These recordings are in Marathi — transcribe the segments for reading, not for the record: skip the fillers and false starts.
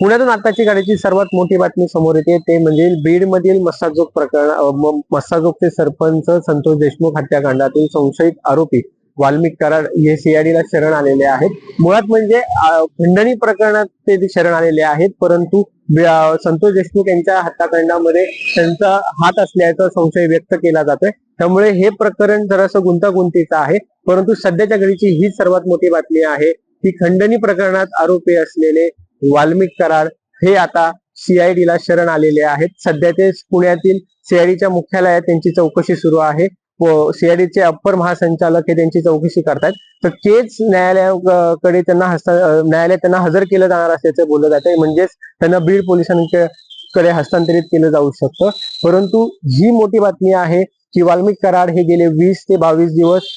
पुण्यातून आताची गाडीची सर्वात मोठी बातमी समोर येते ते म्हणजे बीड मधील मस्साजोग प्रकरण मस्साजोगचे सरपंच संतोष देशमुख हत्याकांडातील संशयित आरोपी वाल्मिक कराड हे सीआयडीला शरण आलेले आहेत। मुळात म्हणजे खंडणी प्रकरणात ते शरण आलेले आहेत, परंतु संतोष देशमुख यांच्या हत्याकांडामध्ये त्यांचा हात असल्याचा संशय व्यक्त केला जातोय। त्यामुळे हे प्रकरण जरासं गुंतागुंतीचं आहे, परंतु सध्याच्या घडीची ही सर्वात मोठी बातमी आहे की खंडणी प्रकरणात आरोपी असलेले वाल्मिक कराड हे आता सीआयडीला शरण आलेले आहेत। सध्या ते पुण्यातील सीआयडीच्या मुख्यालयात त्यांची चौकशी सुरू आहे व सीआयडीचे अप्पर महासंचालक हे त्यांची चौकशी करतायत। तर केस न्यायालयाकडे न्यायालयात त्यांना हजर केलं जाणार असल्याचं बोललं जात आहे, म्हणजेच त्यांना बीड पोलिसांकडे हस्तांतरित केलं जाऊ शकतं। परंतु ही मोठी बातमी आहे की वाल्मिक कराड हे गेले 20 ते 22 दिवस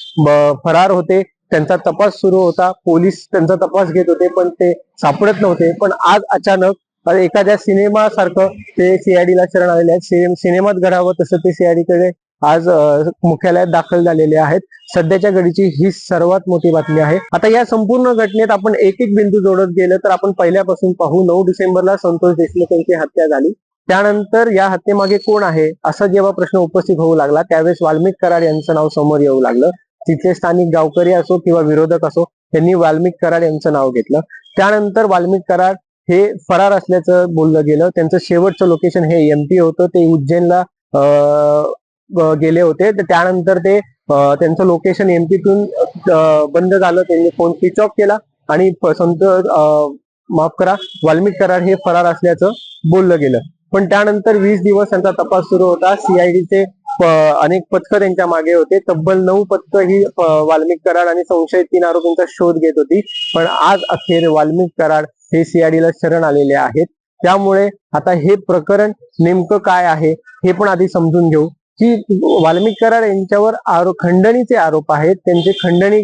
फरार होते। त्यांचा तपास सुरू होता, पोलीस त्यांचा तपास घेत होते, पण ते सापडत नव्हते। पण आज अचानक एखाद्या सिनेमा सारखं ते सीआयडीला शरण आलेले आहेत। सिनेमात घडावं तसं ते सीआयडीकडे आज मुख्यालयात दाखल झालेले आहेत। सध्याच्या घडीची ही सर्वात मोठी बातमी आहे। आता या संपूर्ण घटनेत आपण एक एक बिंदू जोडत गेलं तर आपण पहिल्यापासून पाहू। 9 डिसेंबरला संतोष देशमुख यांची हत्या झाली। त्यानंतर या हत्येमागे कोण आहे असा जेव्हा प्रश्न उपस्थित होऊ लागला, त्यावेळेस वाल्मिक कराड यांचं नाव समोर येऊ लागलं। तिथले स्थानिक गावकरी असो किंवा विरोधक असो, त्यांनी वाल्मिक कराड यांचं नाव घेतलं। त्यानंतर वाल्मिक कराड हे फरार असल्याचं बोललं गेलं। त्यांचं शेवटचं लोकेशन हे एमपी होतं, ते उज्जैनला गेले होते। तर त्यानंतर ते त्यांचं लोकेशन एमपीतून बंद झालं, त्यांनी फोन स्विच ऑफ केला आणि वाल्मिक कराड हे फरार असल्याचं बोललं गेलं। पण त्यानंतर 20 दिवस त्यांचा तपास सुरू होता। सीआयडीचे अनेक पथकं त्यांच्या मागे होते, तब्बल 9 पथकं ही वाल्मिक कराड आणि संशयित 3 आरोपींचा शोध घेत होती। पण आज अखेर वाल्मिक कराड हे सीआयडीला शरण आलेले आहेत। त्यामुळे आता हे प्रकरण नेमकं काय आहे हे पण आधी समजून घेऊ की वाल्मिक कराड यांच्यावर खंडणीचे आरोप आहेत। त्यांचे खंडणी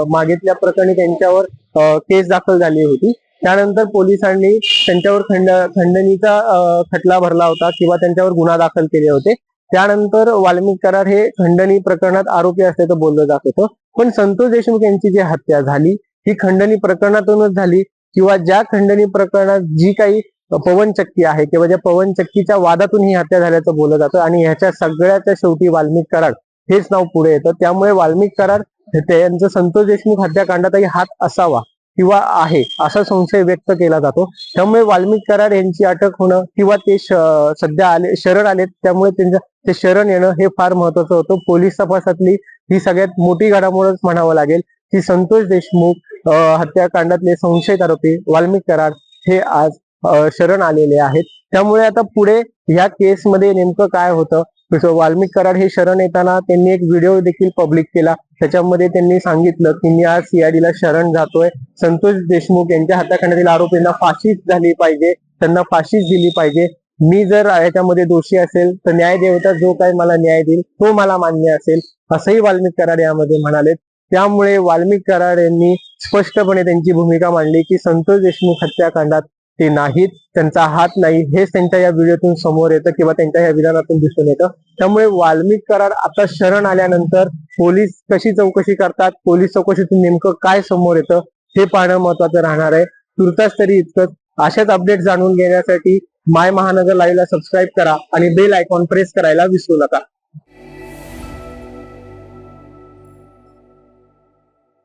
मागितल्या प्रकरणी त्यांच्यावर केस दाखल झाली होती। त्यानंतर पोलिसांनी त्यांच्यावर खंडणीचा खटला भरला होता किंवा त्यांच्यावर गुन्हा दाखल केले होते। त्यानंतर वाल्मिक कराड हे खंडणी प्रकरणात आरोपी असल्याचं बोललं जात होतं। पण संतोष देशमुख यांची जी हत्या झाली ही खंडणी प्रकरणातूनच झाली किंवा ज्या खंडणी प्रकरणात जी काही पवनचक्की आहे किंवा ज्या पवनचक्कीच्या वादातून ही हत्या झाल्याचं बोललं जातं आणि ह्याच्या सगळ्याच्या शेवटी वाल्मिक कराड हेच नाव पुढे येतं। त्यामुळे वाल्मिक कराड यांचं संतोष देशमुख हत्याकांडातही हात असावा किंवा आहे असा संशय व्यक्त केला जातो। त्यामुळे वाल्मिक कराड यांची अटक होणं किंवा ते सध्या शरण आलेत, त्यामुळे ते शरण येणं हे फार महत्वाचं होतं। पोलीस तपासातली ही सगळ्यात मोठी घडामोडच म्हणावं लागेल की संतोष देशमुख हत्याकांडातले संशयित आरोपी वाल्मिक कराड हे आज शरण आलेले आहेत। त्यामुळे आता पुढे ह्या केसमध्ये नेमकं काय होतं, वाल्मिक कराड हे शरण येताना त्यांनी एक व्हिडिओ देखील पब्लिक केला। त्याच्यामध्ये त्यांनी सांगितलं की मी आज सीआयडीला शरण जातोय, संतोष देशमुख यांच्या हत्याकांडातील आरोपींना फाशीच झाली पाहिजे, त्यांना फाशीच दिली पाहिजे। मी जर याच्यामध्ये दोषी असेल तर न्यायदेवता जो काही मला न्याय देईल तो मला मान्य असेल, असंही वाल्मिक कराड यामध्ये म्हणाले। त्यामुळे वाल्मिक कराड यांनी स्पष्टपणे त्यांची भूमिका मांडली की संतोष देशमुख हत्याकांडात ते नाहीत, त्यांचा हात नाही, हेच त्यांच्या या व्हिडिओतून समोर येतं किंवा त्यांच्या या विधानातून दिसून येतं। त्यामुळे वाल्मिक कराड आता शरण आल्यानंतर पोलीस कशी चौकशी करतात, पोलीस चौकशीतून नेमकं काय समोर येतं हे पाहणं महत्वाचं राहणार आहे। तुर्तास तरी इतकंच। अशाच अपडेट जाणून घेण्यासाठी माय महानगर लाईव्हला सबस्क्राईब करा आणि बेल आयकॉन प्रेस करायला विसरू नका।